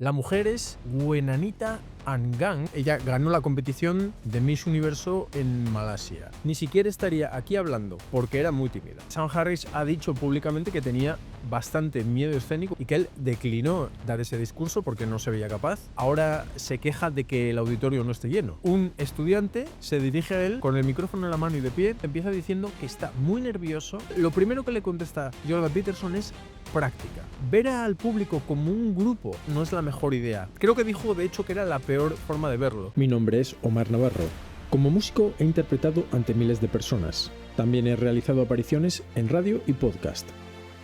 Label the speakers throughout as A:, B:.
A: La mujer es Gwenanita Angang. Ella ganó la competición de Miss Universo en Malasia. Ni siquiera estaría aquí hablando porque era muy tímida. Sam Harris ha dicho públicamente que tenía bastante miedo escénico y que él declinó dar ese discurso porque no se veía capaz. Ahora se queja de que el auditorio no esté lleno. Un estudiante se dirige a él con el micrófono en la mano y de pie, empieza diciendo que está muy nervioso. Lo primero que le contesta Jordan Peterson es práctica. Ver al público como un grupo no es la mejor idea. Creo que dijo de hecho que era la peor forma de verlo.
B: Mi nombre es Omar Navarro. Como músico he interpretado ante miles de personas. También he realizado apariciones en radio y podcast.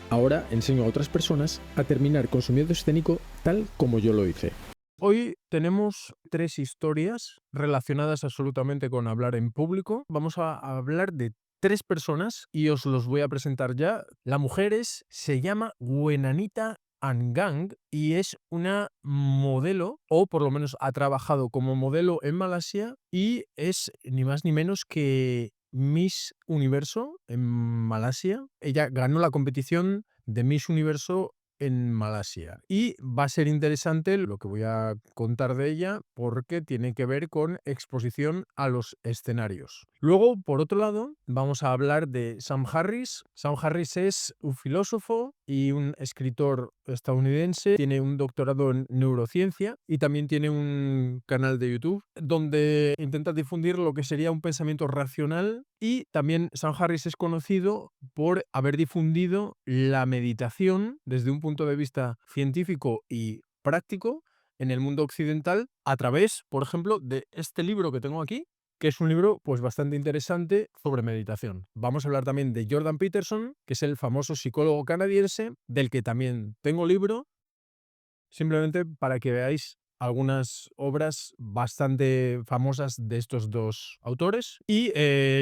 B: Ahora enseño a otras personas a terminar con su miedo escénico tal como yo lo hice.
A: Hoy tenemos 3 historias relacionadas absolutamente con hablar en público. Vamos a hablar de 3 personas y os los voy a presentar ya. La mujer se llama Gwenanita Angang y es una modelo, o por lo menos ha trabajado como modelo en Malasia y es ni más ni menos que Miss Universo en Malasia. Ella ganó la competición de Miss Universo en Malasia. Y va a ser interesante lo que voy a contar de ella porque tiene que ver con exposición a los escenarios. Luego, por otro lado, vamos a hablar de Sam Harris. Sam Harris es un filósofo y un escritor estadounidense. Tiene un doctorado en neurociencia y también tiene un canal de YouTube donde intenta difundir lo que sería un pensamiento racional. Y también Sam Harris es conocido por haber difundido la meditación desde un punto de vista científico y práctico en el mundo occidental a través, por ejemplo, de este libro que tengo aquí, que es un libro pues bastante interesante sobre meditación. Vamos a hablar también de Jordan Peterson, que es el famoso psicólogo canadiense, del que también tengo libro, simplemente para que veáis algunas obras bastante famosas de estos dos autores. Y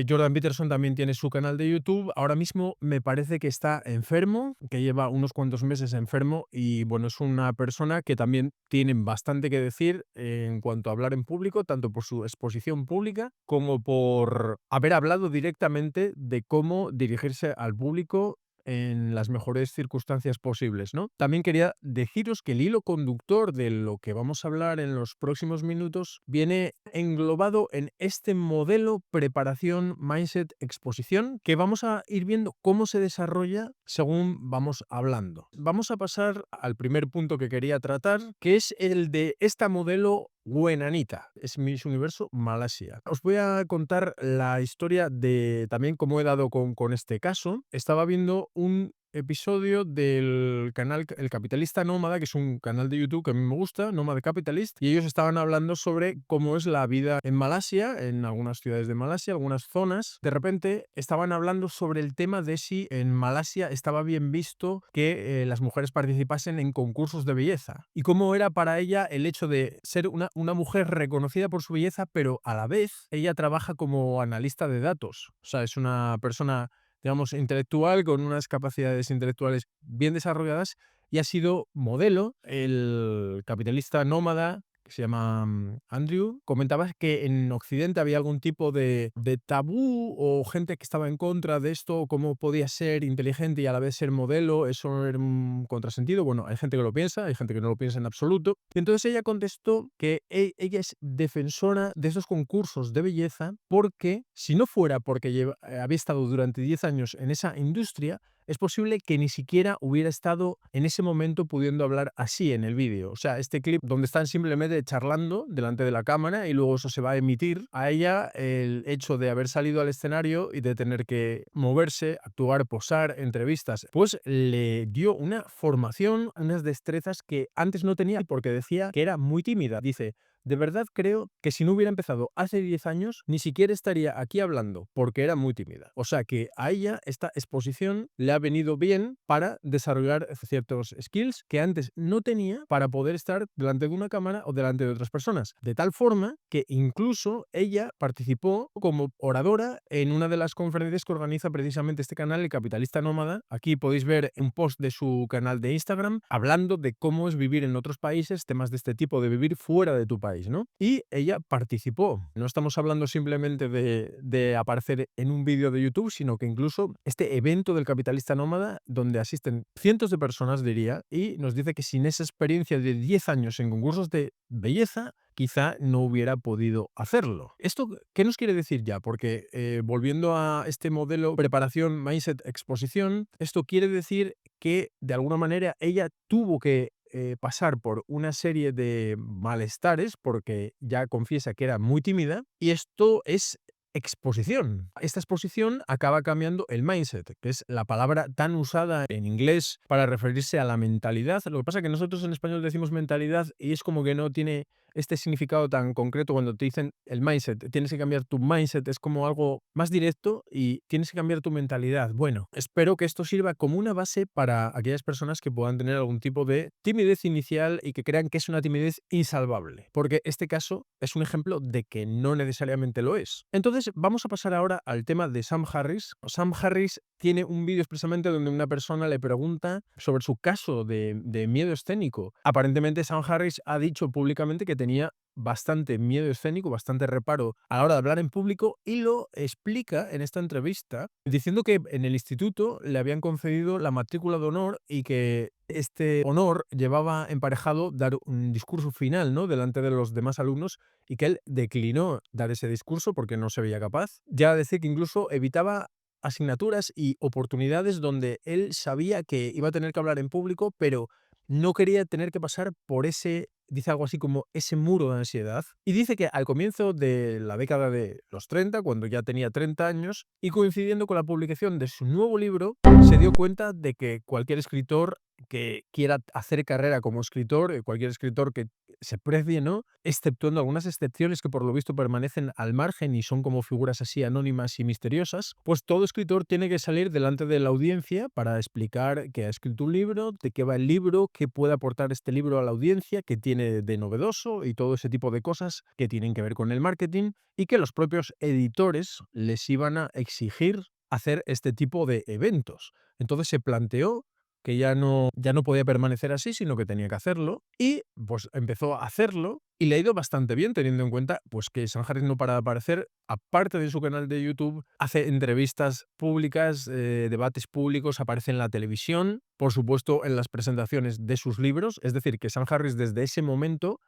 A: Jordan Peterson también tiene su canal de YouTube. Ahora mismo me parece que está enfermo, que lleva unos cuantos meses enfermo y bueno, es una persona que también tiene bastante que decir en cuanto a hablar en público, tanto por su exposición pública como por haber hablado directamente de cómo dirigirse al público en las mejores circunstancias posibles, ¿no? También quería deciros que el hilo conductor de lo que vamos a hablar en los próximos minutos viene englobado en este modelo preparación, mindset, exposición, que vamos a ir viendo cómo se desarrolla según vamos hablando. Vamos a pasar al primer punto que quería tratar, que es el de esta modelo Gwenanita, es Miss Universo Malasia. Os voy a contar la historia de también cómo he dado con este caso. Estaba viendo un episodio del canal El Capitalista Nómada, que es un canal de YouTube que a mí me gusta, Nómada Capitalist, y ellos estaban hablando sobre cómo es la vida en Malasia, en algunas ciudades de Malasia, algunas zonas. De repente estaban hablando sobre el tema de si en Malasia estaba bien visto que las mujeres participasen en concursos de belleza y cómo era para ella el hecho de ser una mujer reconocida por su belleza, pero a la vez ella trabaja como analista de datos. O sea, es una persona, digamos, intelectual, con unas capacidades intelectuales bien desarrolladas y ha sido modelo. El capitalista nómada, que se llama Andrew, comentaba que en Occidente había algún tipo de tabú o gente que estaba en contra de esto, cómo podía ser inteligente y a la vez ser modelo, eso era un contrasentido. Bueno, hay gente que lo piensa, hay gente que no lo piensa en absoluto. Y entonces ella contestó que ella es defensora de esos concursos de belleza porque si no fuera porque había estado durante 10 años en esa industria, es posible que ni siquiera hubiera estado en ese momento pudiendo hablar así en el vídeo. O sea, este clip donde están simplemente charlando delante de la cámara y luego eso se va a emitir, a ella el hecho de haber salido al escenario y de tener que moverse, actuar, posar, entrevistas, pues le dio una formación, unas destrezas que antes no tenía porque decía que era muy tímida. Dice: de verdad creo que si no hubiera empezado hace 10 años, ni siquiera estaría aquí hablando, porque era muy tímida. O sea que a ella esta exposición le ha venido bien para desarrollar ciertos skills que antes no tenía para poder estar delante de una cámara o delante de otras personas. De tal forma que incluso ella participó como oradora en una de las conferencias que organiza precisamente este canal, El Capitalista Nómada. Aquí podéis ver un post de su canal de Instagram hablando de cómo es vivir en otros países, temas de este tipo, de vivir fuera de tu país. país, ¿no? Y ella participó. No estamos hablando simplemente de aparecer en un vídeo de YouTube, sino que incluso este evento del capitalista nómada, donde asisten cientos de personas, diría, y nos dice que sin esa experiencia de 10 años en concursos de belleza, quizá no hubiera podido hacerlo. ¿Esto qué nos quiere decir ya? Porque volviendo a este modelo preparación, mindset, exposición, esto quiere decir que de alguna manera ella tuvo que pasar por una serie de malestares porque ya confiesa que era muy tímida y esto es exposición. Esta exposición acaba cambiando el mindset, que es la palabra tan usada en inglés para referirse a la mentalidad. Lo que pasa es que nosotros en español decimos mentalidad y es como que no tiene este significado tan concreto cuando te dicen el mindset. Tienes que cambiar tu mindset, es como algo más directo y tienes que cambiar tu mentalidad. Bueno, espero que esto sirva como una base para aquellas personas que puedan tener algún tipo de timidez inicial y que crean que es una timidez insalvable, porque este caso es un ejemplo de que no necesariamente lo es. Entonces, vamos a pasar ahora al tema de Sam Harris. Sam Harris tiene un vídeo expresamente donde una persona le pregunta sobre su caso de miedo escénico. Aparentemente, Sam Harris ha dicho públicamente que tenía bastante miedo escénico, bastante reparo a la hora de hablar en público y lo explica en esta entrevista diciendo que en el instituto le habían concedido la matrícula de honor y que este honor llevaba emparejado dar un discurso final, ¿no?, delante de los demás alumnos y que él declinó dar ese discurso porque no se veía capaz. Ya decir que incluso evitaba asignaturas y oportunidades donde él sabía que iba a tener que hablar en público, pero no quería tener que pasar por ese, dice algo así como ese muro de ansiedad. Y dice que al comienzo de la década de los 30, cuando ya tenía 30 años, y coincidiendo con la publicación de su nuevo libro, se dio cuenta de que cualquier escritor que quiera hacer carrera como escritor, cualquier escritor que se precie, ¿no?, exceptuando algunas excepciones que por lo visto permanecen al margen y son como figuras así anónimas y misteriosas, pues todo escritor tiene que salir delante de la audiencia para explicar que ha escrito un libro, de qué va el libro, qué puede aportar este libro a la audiencia, qué tiene de novedoso y todo ese tipo de cosas que tienen que ver con el marketing y que los propios editores les iban a exigir hacer este tipo de eventos. Entonces se planteó que ya no podía permanecer así, sino que tenía que hacerlo y pues empezó a hacerlo y le ha ido bastante bien teniendo en cuenta pues que Sam Harris no para de aparecer, aparte de su canal de YouTube, hace entrevistas públicas, debates públicos, aparece en la televisión, por supuesto en las presentaciones de sus libros, es decir, que Sam Harris desde ese momento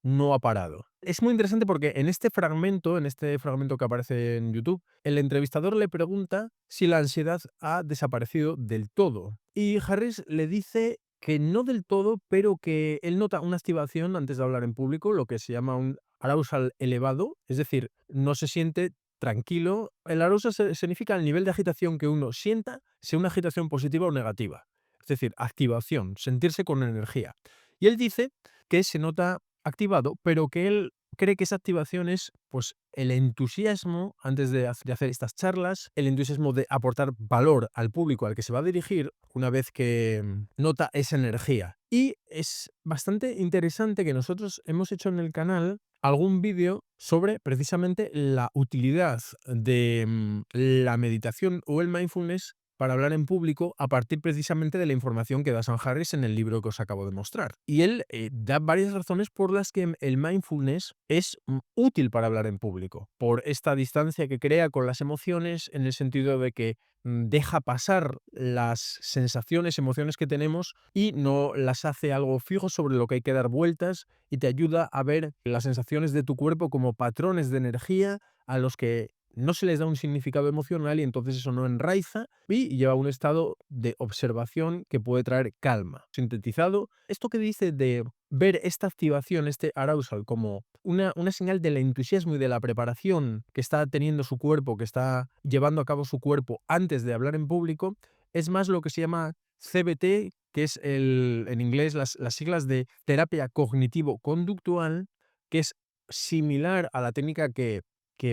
A: no ha parado. Es muy interesante porque en este fragmento que aparece en YouTube, el entrevistador le pregunta si la ansiedad ha desaparecido del todo. Y Harris le dice que no del todo, pero que él nota una activación antes de hablar en público, lo que se llama un arousal elevado, es decir, no se siente tranquilo. El arousal significa el nivel de agitación que uno sienta, sea una agitación positiva o negativa. Es decir, activación, sentirse con energía. Y él dice que se nota activado, pero que él cree que esa activación es pues el entusiasmo antes de hacer estas charlas, el entusiasmo de aportar valor al público al que se va a dirigir una vez que nota esa energía. Y es bastante interesante que nosotros hemos hecho en el canal algún vídeo sobre precisamente la utilidad de la meditación o el mindfulness para hablar en público a partir precisamente de la información que da Sam Harris en el libro que os acabo de mostrar. Y él da varias razones por las que el mindfulness es útil para hablar en público, por esta distancia que crea con las emociones, en el sentido de que deja pasar las sensaciones, emociones que tenemos y no las hace algo fijo sobre lo que hay que dar vueltas y te ayuda a ver las sensaciones de tu cuerpo como patrones de energía a los que no se les da un significado emocional y entonces eso no enraiza y lleva a un estado de observación que puede traer calma. Sintetizado, esto que dice de ver esta activación, este arousal, como una señal del entusiasmo y de la preparación que está teniendo su cuerpo, que está llevando a cabo su cuerpo antes de hablar en público, es más lo que se llama CBT, que es en inglés las siglas de terapia cognitivo-conductual, que es similar a la técnica que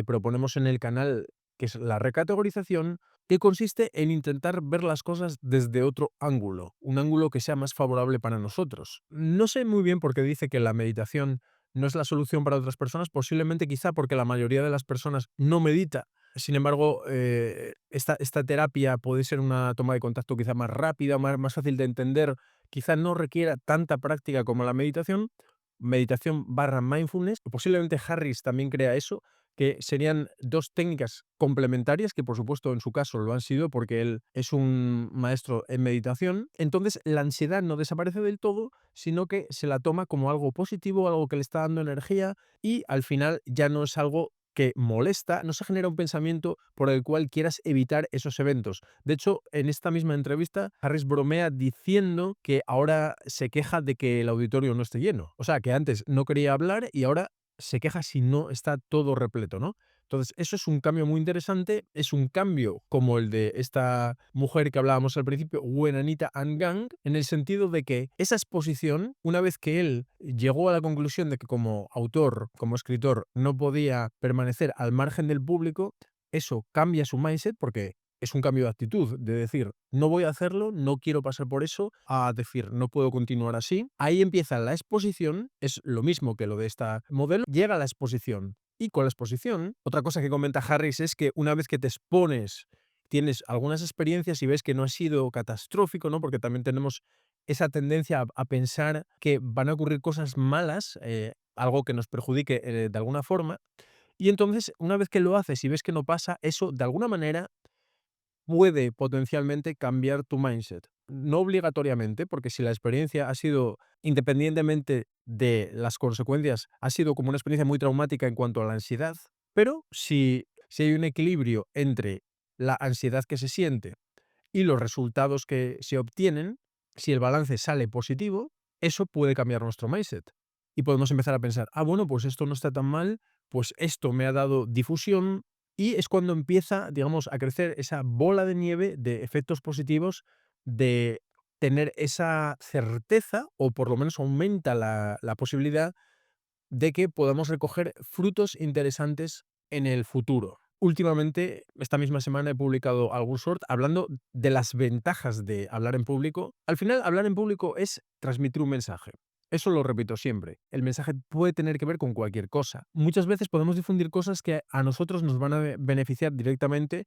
A: proponemos en el canal, que es la recategorización, que consiste en intentar ver las cosas desde otro ángulo, un ángulo que sea más favorable para nosotros. No sé muy bien por qué dice que la meditación no es la solución para otras personas, posiblemente quizá porque la mayoría de las personas no medita. Sin embargo, esta terapia puede ser una toma de contacto quizá más rápida, más fácil de entender, quizá no requiera tanta práctica como la meditación. meditación / mindfulness. Posiblemente Harris también crea eso, que serían dos técnicas complementarias, que por supuesto en su caso lo han sido porque él es un maestro en meditación. Entonces la ansiedad no desaparece del todo, sino que se la toma como algo positivo, algo que le está dando energía, y al final ya no es algo que molesta, no se genera un pensamiento por el cual quieras evitar esos eventos. De hecho, en esta misma entrevista, Harris bromea diciendo que ahora se queja de que el auditorio no esté lleno. O sea, que antes no quería hablar y ahora se queja si no está todo repleto, ¿no? Entonces, eso es un cambio muy interesante, es un cambio como el de esta mujer que hablábamos al principio, Anita Angang, en el sentido de que esa exposición, una vez que él llegó a la conclusión de que como autor, como escritor, no podía permanecer al margen del público, eso cambia su mindset porque es un cambio de actitud, de decir, no voy a hacerlo, no quiero pasar por eso, a decir, no puedo continuar así. Ahí empieza la exposición, es lo mismo que lo de esta modelo, llega la exposición. Y con la exposición, otra cosa que comenta Harris es que una vez que te expones, tienes algunas experiencias y ves que no ha sido catastrófico, ¿no? Porque también tenemos esa tendencia a pensar que van a ocurrir cosas malas, algo que nos perjudique de alguna forma. Y entonces, una vez que lo haces y ves que no pasa, eso de alguna manera puede potencialmente cambiar tu mindset. No obligatoriamente, porque si la experiencia ha sido, independientemente de las consecuencias, ha sido como una experiencia muy traumática en cuanto a la ansiedad, pero si hay un equilibrio entre la ansiedad que se siente y los resultados que se obtienen, si el balance sale positivo, eso puede cambiar nuestro mindset. Y podemos empezar a pensar, bueno, pues esto no está tan mal, pues esto me ha dado difusión, y es cuando empieza, digamos, a crecer esa bola de nieve de efectos positivos, de tener esa certeza, o por lo menos aumenta la posibilidad de que podamos recoger frutos interesantes en el futuro. Últimamente, esta misma semana he publicado algún short hablando de las ventajas de hablar en público. Al final, hablar en público es transmitir un mensaje. Eso lo repito siempre. El mensaje puede tener que ver con cualquier cosa. Muchas veces podemos difundir cosas que a nosotros nos van a beneficiar directamente.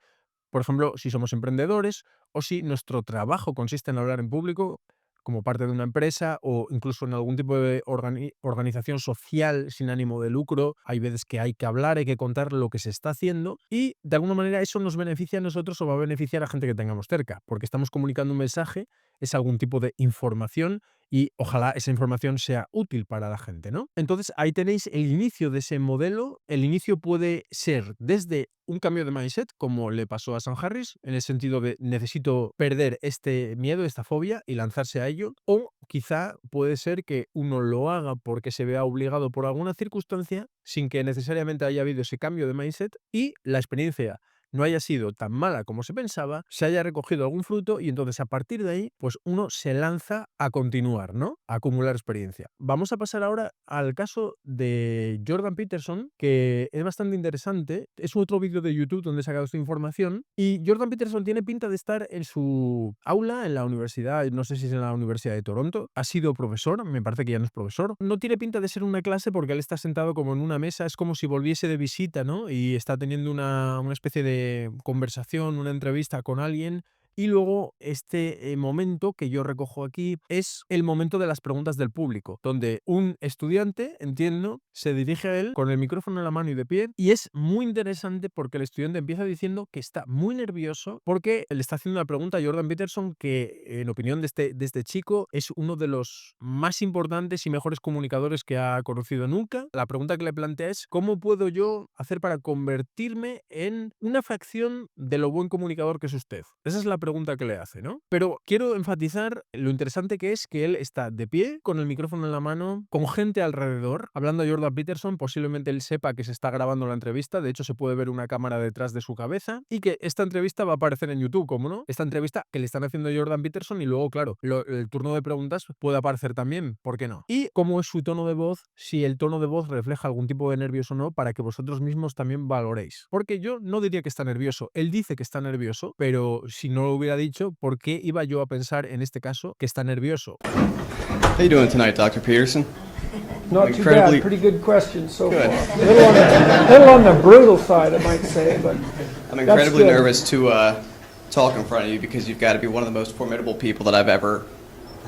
A: Por ejemplo, si somos emprendedores o si nuestro trabajo consiste en hablar en público como parte de una empresa o incluso en algún tipo de organización social sin ánimo de lucro. Hay veces que hay que hablar, hay que contar lo que se está haciendo y de alguna manera eso nos beneficia a nosotros o va a beneficiar a gente que tengamos cerca, porque estamos comunicando un mensaje, es algún tipo de información y ojalá esa información sea útil para la gente, ¿no? Entonces ahí tenéis el inicio de ese modelo. El inicio puede ser desde un cambio de mindset, como le pasó a Sam Harris, en el sentido de necesito perder este miedo, esta fobia y lanzarse a ello, o quizá puede ser que uno lo haga porque se vea obligado por alguna circunstancia sin que necesariamente haya habido ese cambio de mindset y la experiencia no haya sido tan mala como se pensaba, se haya recogido algún fruto y entonces a partir de ahí, pues uno se lanza a continuar, ¿no? A acumular experiencia. Vamos a pasar ahora al caso de Jordan Peterson, que es bastante interesante. Es otro vídeo de YouTube donde he sacado esta información y Jordan Peterson tiene pinta de estar en su aula en la universidad, no sé si es en la Universidad de Toronto. Ha sido profesor, me parece que ya no es profesor. No tiene pinta de ser una clase porque él está sentado como en una mesa, es como si volviese de visita, ¿no? Y está teniendo una especie de conversación, una entrevista con alguien. Y luego este momento que yo recojo aquí es el momento de las preguntas del público, donde un estudiante, entiendo, se dirige a él con el micrófono en la mano y de pie, y es muy interesante porque el estudiante empieza diciendo que está muy nervioso porque le está haciendo una pregunta a Jordan Peterson que, en opinión de este chico, es uno de los más importantes y mejores comunicadores que ha conocido nunca. La pregunta que le plantea es ¿cómo puedo yo hacer para convertirme en una fracción de lo buen comunicador que es usted? Esa es la pregunta que le hace, ¿no? Pero quiero enfatizar lo interesante que es que él está de pie, con el micrófono en la mano, con gente alrededor, hablando a Jordan Peterson. Posiblemente él sepa que se está grabando la entrevista, de hecho se puede ver una cámara detrás de su cabeza y que esta entrevista va a aparecer en YouTube, ¿cómo no? Esta entrevista que le están haciendo a Jordan Peterson y luego, claro, el turno de preguntas puede aparecer también, ¿por qué no? Y cómo es su tono de voz, si el tono de voz refleja algún tipo de nervios o no, para que vosotros mismos también valoréis. Porque yo no diría que está nervioso, él dice que está nervioso, pero si no lo hubiera dicho, ¿por qué iba yo a pensar en este caso que está nervioso?
C: How you doing tonight, Dr. Peterson?
D: Not too bad. Pretty good question so far. A little on the brutal side, I might say, but
C: I'm incredibly nervous to talk in front of you because you've got to be one of the most formidable people that I've ever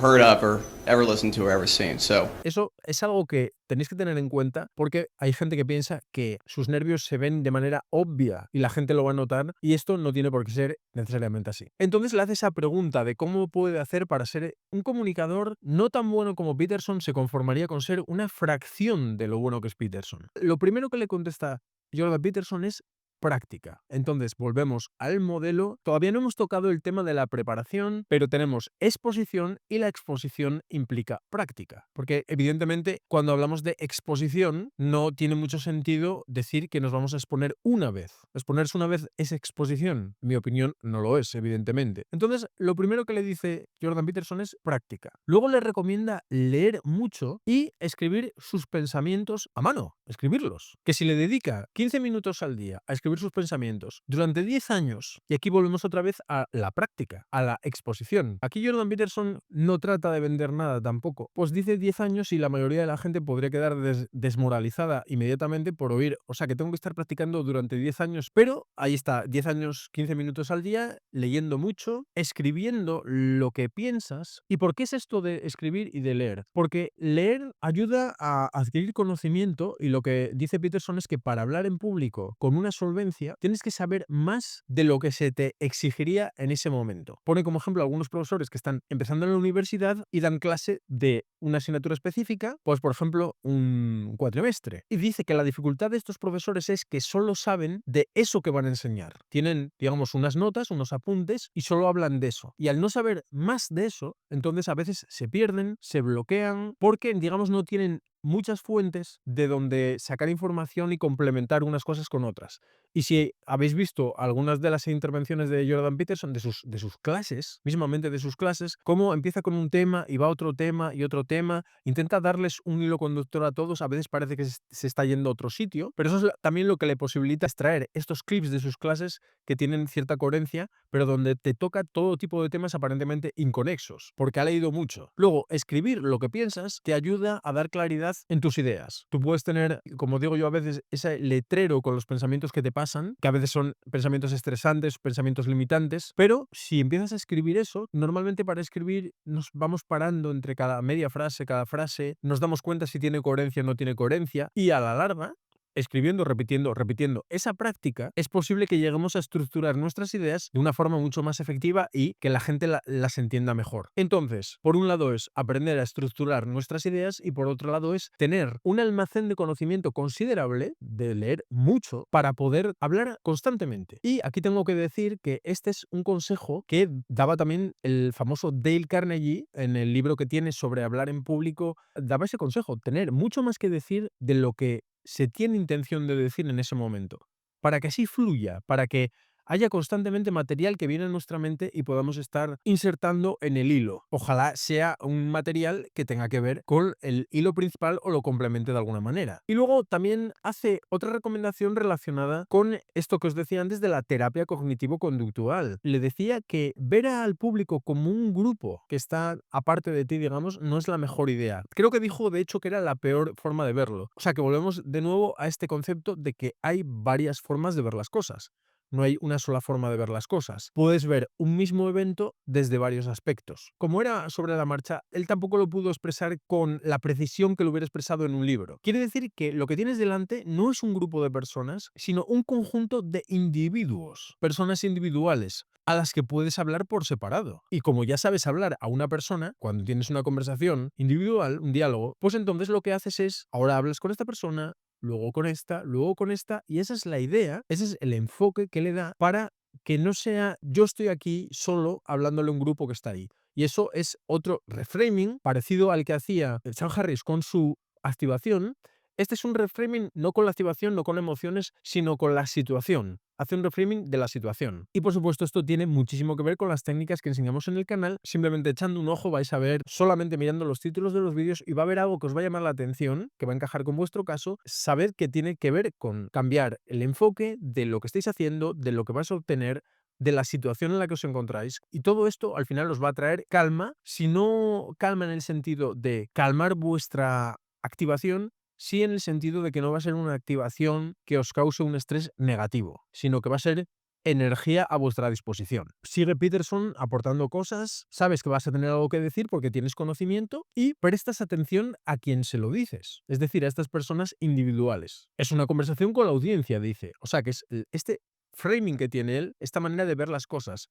C: heard of or ever listened to or ever seen. So
A: Eso es algo que tenéis que tener en cuenta porque hay gente que piensa que sus nervios se ven de manera obvia y la gente lo va a notar y esto no tiene por qué ser necesariamente así. Entonces le hace esa pregunta de cómo puede hacer para ser un comunicador no tan bueno como Peterson. Se conformaría con ser una fracción de lo bueno que es Peterson. Lo primero que le contesta Jordan Peterson es práctica. Entonces volvemos al modelo. Todavía no hemos tocado el tema de la preparación, pero tenemos exposición y la exposición implica práctica. Porque evidentemente cuando hablamos de exposición no tiene mucho sentido decir que nos vamos a exponer una vez. Exponerse una vez es exposición. En mi opinión no lo es, evidentemente. Entonces lo primero que le dice Jordan Peterson es práctica. Luego le recomienda leer mucho y escribir sus pensamientos a mano, escribirlos. Que si le dedica 15 minutos al día a escribir sus pensamientos durante 10 años, y aquí volvemos otra vez a la práctica, a la exposición. Aquí Jordan Peterson no trata de vender nada tampoco, pues dice 10 años y la mayoría de la gente podría quedar desmoralizada inmediatamente por oír, o sea que tengo que estar practicando durante 10 años, pero ahí está, 10 años, 15 minutos al día, leyendo mucho, escribiendo lo que piensas. ¿Y por qué es esto de escribir y de leer? Porque leer ayuda a adquirir conocimiento y lo que dice Peterson es que para hablar en público con una solvencia tienes que saber más de lo que se te exigiría en ese momento. Pone como ejemplo a algunos profesores que están empezando en la universidad y dan clase de una asignatura específica, pues por ejemplo un cuatrimestre. Y dice que la dificultad de estos profesores es que solo saben de eso que van a enseñar. Tienen, digamos, unas notas, unos apuntes y solo hablan de eso. Y al no saber más de eso, entonces a veces se pierden, se bloquean, porque, digamos, no tienen muchas fuentes de donde sacar información y complementar unas cosas con otras. Y si habéis visto algunas de las intervenciones de Jordan Peterson, de sus clases, mismamente de sus clases, cómo empieza con un tema y va a otro tema y otro tema, intenta darles un hilo conductor a todos, a veces parece que se está yendo a otro sitio, pero eso es también lo que le posibilita extraer estos clips de sus clases que tienen cierta coherencia, pero donde te toca todo tipo de temas aparentemente inconexos, porque ha leído mucho. Luego, escribir lo que piensas te ayuda a dar claridad en tus ideas. Tú puedes tener, como digo yo a veces, ese letrero con los pensamientos que te pasan, que a veces son pensamientos estresantes, pensamientos limitantes, pero si empiezas a escribir eso, normalmente para escribir nos vamos parando entre cada media frase, cada frase, nos damos cuenta si tiene coherencia o no tiene coherencia, y a la larga, escribiendo, repitiendo esa práctica, es posible que lleguemos a estructurar nuestras ideas de una forma mucho más efectiva y que la gente las entienda mejor. Entonces, por un lado es aprender a estructurar nuestras ideas y por otro lado es tener un almacén de conocimiento considerable, de leer mucho, para poder hablar constantemente. Y aquí tengo que decir que este es un consejo que daba también el famoso Dale Carnegie en el libro que tiene sobre hablar en público. Daba ese consejo, tener mucho más que decir de lo que se tiene intención de decir en ese momento, para que así fluya, para que haya constantemente material que viene a nuestra mente y podamos estar insertando en el hilo. Ojalá sea un material que tenga que ver con el hilo principal o lo complemente de alguna manera. Y luego también hace otra recomendación relacionada con esto que os decía antes de la terapia cognitivo-conductual. Le decía que ver al público como un grupo que está aparte de ti, digamos, no es la mejor idea. Creo que dijo, de hecho, que era la peor forma de verlo. O sea, que volvemos de nuevo a este concepto de que hay varias formas de ver las cosas. No hay una sola forma de ver las cosas. Puedes ver un mismo evento desde varios aspectos. Como era sobre la marcha, él tampoco lo pudo expresar con la precisión que lo hubiera expresado en un libro. Quiere decir que lo que tienes delante no es un grupo de personas, sino un conjunto de individuos, personas individuales, a las que puedes hablar por separado. Y como ya sabes hablar a una persona, cuando tienes una conversación individual, un diálogo, pues entonces lo que haces es, ahora hablas con esta persona, luego con esta, y esa es la idea, ese es el enfoque que le da para que no sea yo estoy aquí solo hablándole a un grupo que está ahí. Y eso es otro reframing parecido al que hacía Sam Harris con su activación. Este es un reframing no con la activación, no con emociones, sino con la situación. Hace un reframing de la situación. Y por supuesto esto tiene muchísimo que ver con las técnicas que enseñamos en el canal. Simplemente echando un ojo vais a ver, solamente mirando los títulos de los vídeos, y va a haber algo que os va a llamar la atención, que va a encajar con vuestro caso. Sabed que tiene que ver con cambiar el enfoque de lo que estáis haciendo, de lo que vais a obtener, de la situación en la que os encontráis, y todo esto al final os va a traer calma, si no calma en el sentido de calmar vuestra activación, sí en el sentido de que no va a ser una activación que os cause un estrés negativo, sino que va a ser energía a vuestra disposición. Sigue Peterson aportando cosas, sabes que vas a tener algo que decir porque tienes conocimiento y prestas atención a quien se lo dices, es decir, a estas personas individuales. Es una conversación con la audiencia, dice. O sea, que es este framing que tiene él, esta manera de ver las cosas.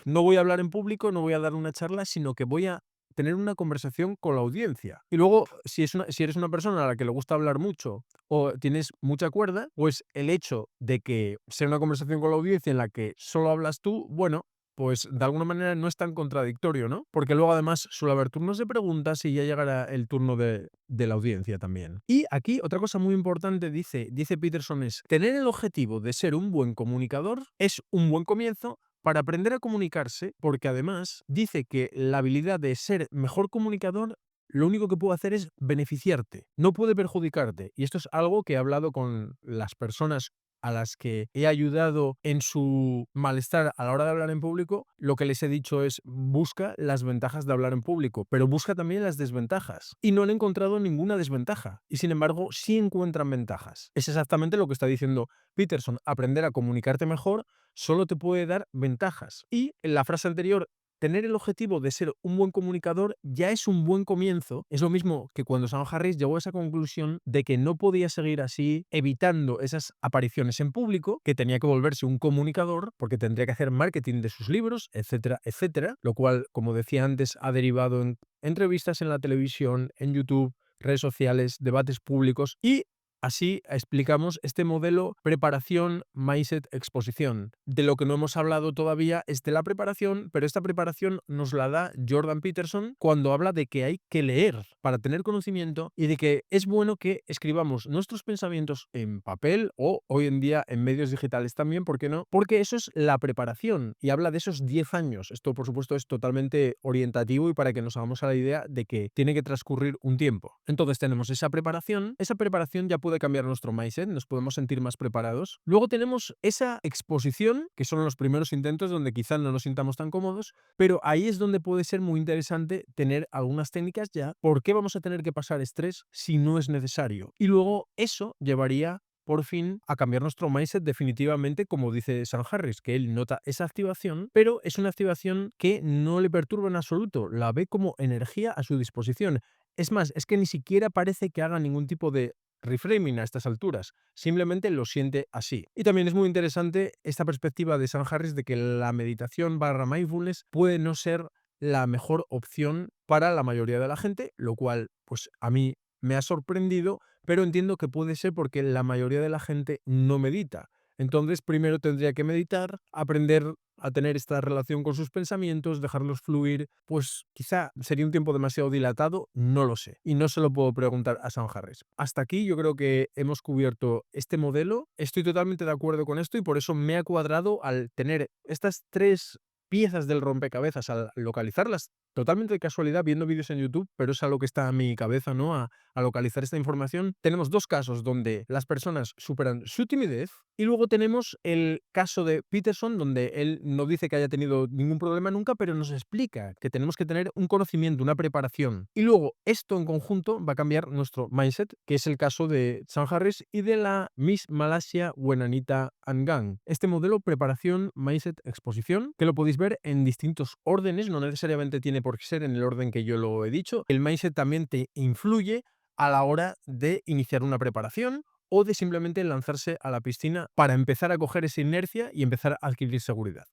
A: No voy a hablar en público, no voy a dar una charla, sino que voy a tener una conversación con la audiencia. Y luego, si eres una persona a la que le gusta hablar mucho o tienes mucha cuerda, pues el hecho de que sea una conversación con la audiencia en la que solo hablas tú, bueno, pues de alguna manera no es tan contradictorio, ¿no? Porque luego además suele haber turnos de preguntas y ya llegará el turno de la audiencia también. Y aquí otra cosa muy importante dice Peterson es, tener el objetivo de ser un buen comunicador es un buen comienzo para aprender a comunicarse, porque además dice que la habilidad de ser mejor comunicador lo único que puede hacer es beneficiarte, no puede perjudicarte. Y esto es algo que he hablado con las personas a las que he ayudado en su malestar a la hora de hablar en público. Lo que les he dicho es busca las ventajas de hablar en público, pero busca también las desventajas. Y no han encontrado ninguna desventaja. Y sin embargo, sí encuentran ventajas. Es exactamente lo que está diciendo Peterson. Aprender a comunicarte mejor solo te puede dar ventajas. Y en la frase anterior, tener el objetivo de ser un buen comunicador ya es un buen comienzo. Es lo mismo que cuando Sam Harris llegó a esa conclusión de que no podía seguir así, evitando esas apariciones en público, que tenía que volverse un comunicador porque tendría que hacer marketing de sus libros, etcétera, etcétera, lo cual, como decía antes, ha derivado en entrevistas en la televisión, en YouTube, redes sociales, debates públicos y así explicamos este modelo preparación, mindset, exposición. De lo que no hemos hablado todavía es de la preparación, pero esta preparación nos la da Jordan Peterson cuando habla de que hay que leer para tener conocimiento y de que es bueno que escribamos nuestros pensamientos en papel o hoy en día en medios digitales también, ¿por qué no? Porque eso es la preparación y habla de esos 10 años. Esto, por supuesto, es totalmente orientativo y para que nos hagamos a la idea de que tiene que transcurrir un tiempo. Entonces tenemos esa preparación ya puede cambiar nuestro mindset, nos podemos sentir más preparados. Luego tenemos esa exposición, que son los primeros intentos donde quizás no nos sintamos tan cómodos, pero ahí es donde puede ser muy interesante tener algunas técnicas ya. ¿Por qué vamos a tener que pasar estrés si no es necesario? Y luego eso llevaría por fin a cambiar nuestro mindset definitivamente, como dice Sam Harris, que él nota esa activación, pero es una activación que no le perturba en absoluto, la ve como energía a su disposición. Es más, es que ni siquiera parece que haga ningún tipo de reframing a estas alturas, simplemente lo siente así. Y también es muy interesante esta perspectiva de Sam Harris de que la meditación / mindfulness puede no ser la mejor opción para la mayoría de la gente, lo cual pues a mí me ha sorprendido, pero entiendo que puede ser porque la mayoría de la gente no medita. Entonces, primero tendría que meditar, aprender a tener esta relación con sus pensamientos, dejarlos fluir, pues quizá sería un tiempo demasiado dilatado, no lo sé. Y no se lo puedo preguntar a Sam Harris. Hasta aquí yo creo que hemos cubierto este modelo. Estoy totalmente de acuerdo con esto y por eso me ha cuadrado al tener estas 3 piezas del rompecabezas, al localizarlas totalmente de casualidad viendo vídeos en YouTube, pero es algo que está en mi cabeza, ¿no? A localizar esta información. Tenemos 2 casos donde las personas superan su timidez y luego tenemos el caso de Peterson, donde él no dice que haya tenido ningún problema nunca, pero nos explica que tenemos que tener un conocimiento, una preparación. Y luego esto en conjunto va a cambiar nuestro mindset, que es el caso de Sam Harris y de la Miss Malaysia Wenanita Angang. Este modelo preparación, mindset, exposición, que lo podéis ver en distintos órdenes, no necesariamente tiene por qué ser en el orden que yo lo he dicho. El mindset también te influye a la hora de iniciar una preparación o de simplemente lanzarse a la piscina para empezar a coger esa inercia y empezar a adquirir seguridad.